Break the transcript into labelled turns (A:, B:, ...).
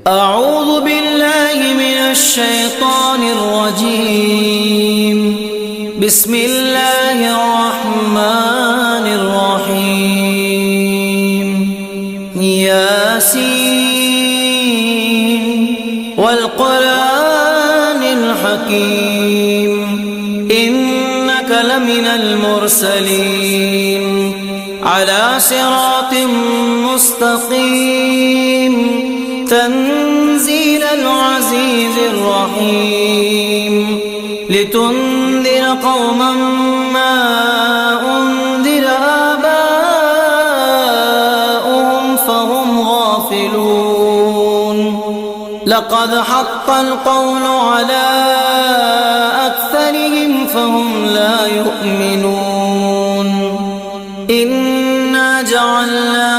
A: أعوذ بالله من الشيطان الرجيم. بسم الله الرحمن الرحيم. ياسين والقرآن الحكيم إنك لمن المرسلين على صراط مستقيم تنزيل العزيز الرحيم لتنذر قوما ما أنذر آباؤهم فهم غافلون. لقد حق القول على أكثرهم فهم لا يؤمنون. إنا جعلنا